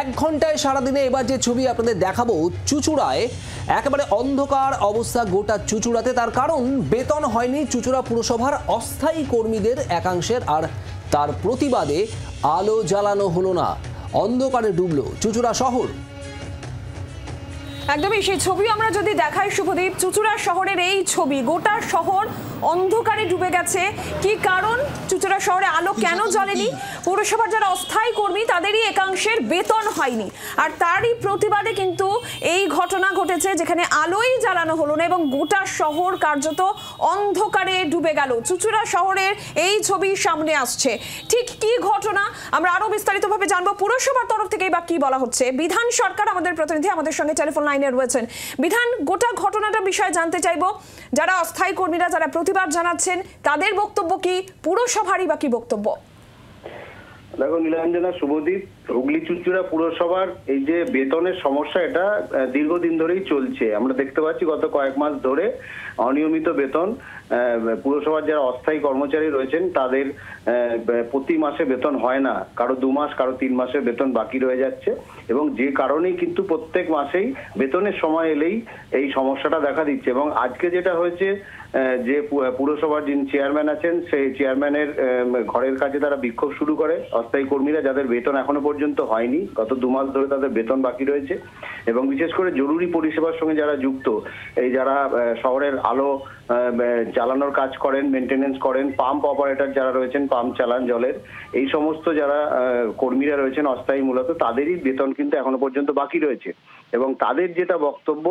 এক ঘন্টায় সারাদিনে এবার যে ছবি আপনাদের দেখাবো, চুঁচুড়ায় একেবারে অন্ধকার অবস্থা গোটা চুঁচুড়াতে। তার কারণ বেতন হয়নি চুঁচুড়া পুরসভার অস্থায়ী কর্মীদের একাংশের, আর তার প্রতিবাদে আলো জ্বালানো হলো না, অন্ধকারে ডুবলো চুঁচুড়া শহর। একদমই সেই ছবি আমরা যদি দেখাই শুভদীপ, চুঁচুড়া শহরের এই ছবি, গোটা শহর অন্ধকারে ডুবে গেছে। কি কারণ? চুঁচুড়া শহরে আলো কেন জ্বলেনি? পৌরসভার যারা অস্থায়ী কর্মী তাদেরই একাংশের বেতন হয়নি, আর তারই প্রতিবাদে কিন্তু এই ঘটনা ঘটেছে, যেখানে আলোই জ্বালানো হলো না এবং গোটা শহর কার্যত অন্ধকারে ডুবে গেল। চুঁচুড়া শহরের এই ছবি সামনে আসছে। ঠিক কি ঘটনা আমরা আরো বিস্তারিতভাবে জানবো। পুরসভার তরফ থেকেই বা কি বলা হচ্ছে? বিধান সরকার আমাদের প্রতিনিধি আমাদের সঙ্গে টেলিফোন লাইনে রয়েছেন। বিধান, গোটা ঘটনাটা বিষয়ে জানতে চাইবো। যারা অস্থায়ী কর্মীরা যারা প্রতিবাদ জানাচ্ছেন তাদের বক্তব্য কি, পুরসভারই বা কি বক্তব্য? দেখো নীলাঞ্জনা, শুভদীপ, হুগলি চুঁচুড়া পুরসভার এই যে বেতনের সমস্যা, এটা দীর্ঘদিন ধরেই চলছে। আমরা দেখতে পাচ্ছি গত কয়েক মাস ধরে অনিয়মিত বেতন, পুরসভার যারা অস্থায়ী কর্মচারী রয়েছেন তাদের প্রতি মাসে বেতন হয় না, কারো 2 মাস কারো 3 মাসের বেতন বাকি রয়ে যাচ্ছে, এবং যে কারণেই কিন্তু প্রত্যেক মাসেই বেতনের সময় এলেই এই সমস্যাটা দেখা দিচ্ছে। এবং আজকে যেটা হয়েছে, যে পুরসভার যিনি চেয়ারম্যান আছেন সেই চেয়ারম্যানের ঘরের কাছে তারা বিক্ষোভ শুরু করে, অস্থায়ী কর্মীরা যাদের বেতন এখনো পর্যন্ত হয়নি, গত 2 মাস ধরে তাদের বেতন বাকি রয়েছে। এবং বিশেষ করে জরুরি পরিষেবার সঙ্গে যারা যুক্ত, এই যারা শহরের আলো জ্বালানোর কাজ করেন, মেনটেনেন্স করেন, পাম্প অপারেটর যারা রয়েছেন, পাম্প চালান জলের, এই সমস্ত যারা কর্মীরা রয়েছেন অস্থায়ী, মূলত তাদেরই বেতন কিন্তু এখনো পর্যন্ত বাকি রয়েছে। এবং তাদের যেটা বক্তব্য,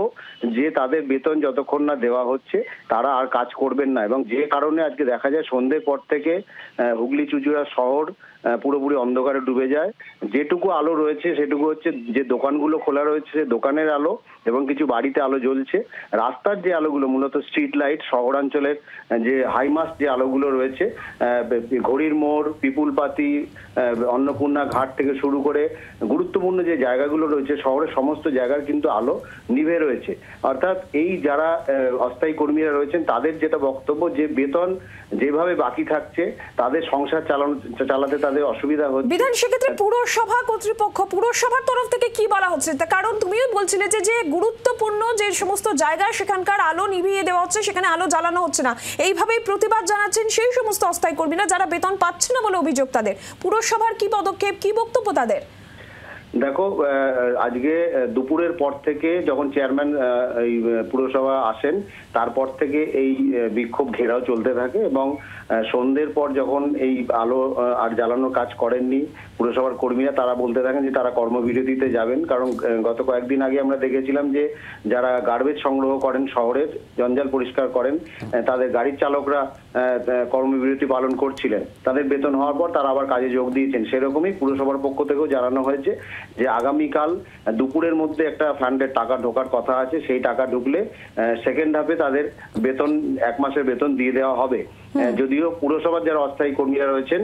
যে তাদের বেতন যতক্ষণ না দেওয়া হচ্ছে তারা আর কাজ করবেন না। এবং যে কারণে আজকে দেখা যায় সন্ধ্যের পর থেকে হুগলি চুঁচুড়া শহর পুরোপুরি অন্ধকারে ডুবে যায়। যেটুকু আলো রয়েছে সেটুকু হচ্ছে যে দোকানগুলো খোলা রয়েছে সে দোকানের আলো, এবং কিছু বাড়িতে আলো জ্বলছে। রাস্তার যে আলোগুলো, মূলত স্ট্রিট লাইট, শহরাঞ্চলের যে হাইমাস্ট যে আলোগুলো রয়েছে, ঘড়ির মোড়, পিপুলপাতি, অন্নপূর্ণা ঘাট থেকে শুরু করে গুরুত্বপূর্ণ যে জায়গাগুলো রয়েছে শহরের সমস্ত জায়গার কিন্তু আলো নিভে রয়েছে। অর্থাৎ এই যারা অস্থায়ী কর্মীরা রয়েছেন তাদের যেটা বক্তব্য, যে বেতন যেভাবে বাকি থাকছে তাদের সংসার চালাতে তাদের অসুবিধা হচ্ছে। বিধান, সেক্ষেত্রে পুরসভা কর্তৃপক্ষ, পুরসভার তরফ থেকে কি বলা হচ্ছে? কারণ তুমিও বলছিলে যে গুরুত্বপূর্ণ যে সমস্ত জায়গায় সেখানকার আলো নিভিয়ে দেওয়া হচ্ছে, সেখানে আলো জ্বালানো হচ্ছে না, এইভাবেই প্রতিবাদ জানাচ্ছেন সেই সমস্ত অস্থায়ী কর্মীরা যারা বেতন পাচ্ছে না বলে অভিযোগ তাদের। পুরসভার কি পদক্ষেপ, কি বক্তব্য তাদের? দেখো, আজকে দুপুরের পর থেকে যখন চেয়ারম্যান এই পুরসভা আসেন, তারপর থেকে এই বিক্ষোভ ঘেরাও চলতে থাকে। এবং সন্ধ্যের পর যখন এই আলো আর জ্বালানোর কাজ করেননি পুরসভার কর্মীরা, তারা বলতে থাকেন যে তারা কর্মবিরতিতে যাবেন। কারণ গত কয়েকদিন আগে আমরা দেখেছিলাম যে যারা গার্বেজ সংগ্রহ করেন, শহরের জঞ্জাল পরিষ্কার করেন, তাদের গাড়ির চালকরা কর্মবিরতি পালন করছিলেন। তাদের বেতন হওয়ার পর তারা আবার কাজে যোগ দিয়েছেন। সেরকমই পুরসভার পক্ষ থেকেও জানানো হয়েছে যে আগামীকাল দুপুরের মধ্যে একটা ফান্ডের টাকা ঢোকার কথা আছে, সেই টাকা ঢুকলে সেকেন্ড হাফে তাদের বেতন 1 মাসের বেতন দিয়ে দেওয়া হবে। যদিও পুরসভার যারা অস্থায়ী কর্মীরা রয়েছেন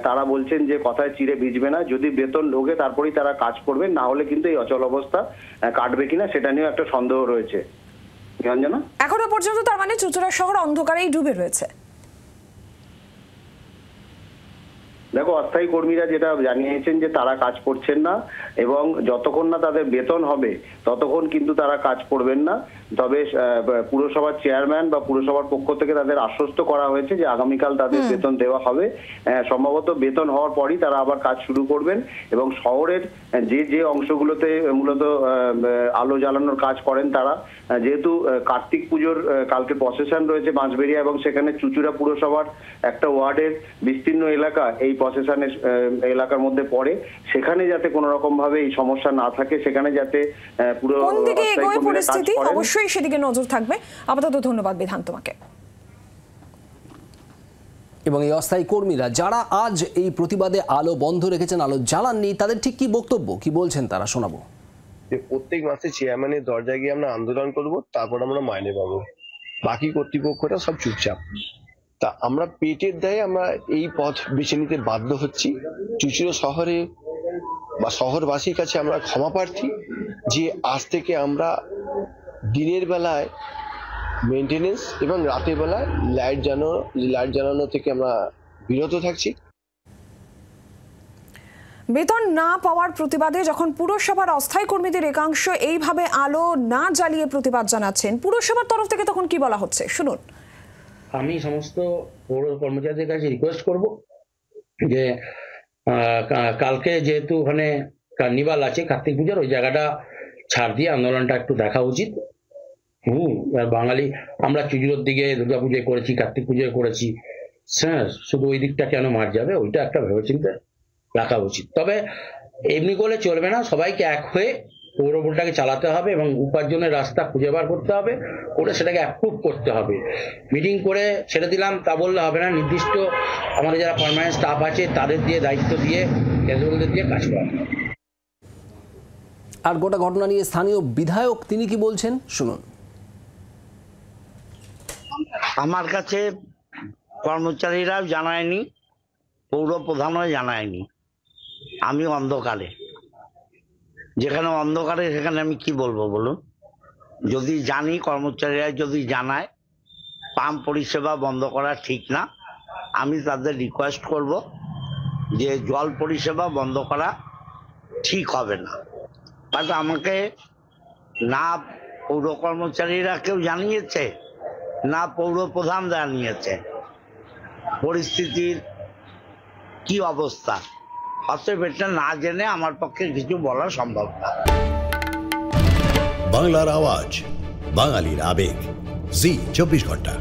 তারা বলছেন যে কথায় চিড়ে ভিজবে না, যদি বেতন ঢোকে তারপরেই তারা কাজ করবেন, না হলে কিন্তু এই অচল অবস্থা কাটবে কিনা সেটা নিয়েও একটা সন্দেহ রয়েছে। নীলাঞ্জনা, এখনো পর্যন্ত তার মানে চুঁচুড়া শহর অন্ধকারেই ডুবে রয়েছে। দেখো, অস্থায়ী কর্মীরা যেটা জানিয়েছেন যে তারা কাজ করছেন না, এবং যতক্ষণ না তাদের বেতন হবে ততক্ষণ কিন্তু তারা কাজ করবেন না। তবে পুরসভার চেয়ারম্যান বা পুরসভার পক্ষ থেকে তাদের আশ্বস্ত করা হয়েছে যে আগামীকাল তাদের বেতন দেওয়া হবে। সম্ভবত বেতন হওয়ার পরই তারা আবার কাজ শুরু করবেন। এবং শহরের যে অংশগুলোতে মূলত আলো জ্বালানোর কাজ করেন তারা, যেহেতু কার্তিক পুজোর কালকে প্রসেশন রয়েছে বাঁশবেড়িয়া, এবং সেখানে চুঁচুড়া পুরসভার একটা ওয়ার্ডের বিস্তীর্ণ এলাকা এই প্রসেশনের এলাকার মধ্যে পড়ে, সেখানে যাতে কোনো রকম ভাবে এই সমস্যা না থাকে, সেখানে যাতে পুরো পরিস্থিতি অবশ্যই সেদিকে নজর থাকবে। আপাতত ধন্যবাদ বিধান তোমাকে। এবং এই অস্থায়ী কর্মীরা যারা আজ এই প্রতিবাদে আলো বন্ধ রেখেছেন, আলো জ্বালাননি, তাদের ঠিক কি বক্তব্য, কি বলছেন তারা শোনাবো। যে প্রত্যেক মাসে চেয়ারম্যানের দরজায় গিয়ে আমরা আন্দোলন করব, তারপর আমরা মাইনে পাবো, বাকি কর্তৃপক্ষরা সব চুপচাপ। তা আমরা পেটের দায়ে আমরা এই পথ বেছে নিতে বাধ্য হচ্ছি। চুঁচুড়া শহরে বা শহরবাসীর কাছে আমরা ক্ষমা প্রার্থী যে আজ থেকে আমরা দিনের বেলায় মেনটেনেন্স এবং রাতের বেলায় লাইট জ্বালানো থেকে আমরা বিরত থাকছি। বেতন না পাওয়ার প্রতিবাদে যখন পুরসভার অস্থায়ী কর্মীদের একাংশ এইভাবে আলো না জ্বালিয়ে প্রতিবাদ জানাচ্ছেন, পুরসভার তরফ থেকে তখন কি বলা হচ্ছে শুনুন। আমি সমস্ত পৌর কর্মচারীদের কাছে রিকোয়েস্ট করব যে কালকে যেহেতু ওখানে কার্নিভাল আছে কার্তিক পুজোর, ওই জায়গাটা ছাড় দিয়ে আন্দোলনটা একটু দেখা উচিত। বাঙালি আমরা চুজুরোর দিকে দুর্গাপুজোয় করেছি, কার্তিক পুজোয় করেছি, হ্যাঁ, শুধু ওই দিকটা কেন মার যাবে, ওইটা একটা ভেবেচিন্তে রাখা উচিত। তবে এমনি করলে চলবে না, সবাইকে এক হয়ে পৌরবোর্ডটাকে চালাতে হবে এবং উপার্জনের রাস্তা খুঁজে বার করতে হবে, করে সেটাকে অ্যাপ্রুভ করতে হবে। মিটিং করে ছেড়ে দিলাম তা বললে হবে না, নির্দিষ্ট আমাদের যারা পার্মানেন্ট স্টাফ আছে তাদের দিয়ে দায়িত্ব দিয়ে ক্যাজুয়ালদের দিয়ে কাজ করাতে হবে। আর গোটা ঘটনা নিয়ে স্থানীয় বিধায়ক তিনি কি বলছেন শুনুন। আমার কাছে কর্মচারীরাও জানায়নি, পৌর প্রধানও জানায়নি। আমি অন্ধকারে, যেখানে অন্ধকারে সেখানে আমি কি বলবো বলুন। যদি জানি, কর্মচারীরা যদি জানায় পাম্প পরিষেবা বন্ধ করা ঠিক না, আমি তাদের রিকোয়েস্ট করব যে জল পরিষেবা বন্ধ করা ঠিক হবে না। বাট আমাকে না পৌর কর্মচারীরা কেউ জানিয়েছে, না পৌর প্রধান জানিয়েছে পরিস্থিতির কি অবস্থা। অতএব এটা না জেনে আমার পক্ষে কিছু বলা সম্ভব না। বাংলার আওয়াজ, বাঙালির আবেগ, জি 24 ঘন্টা।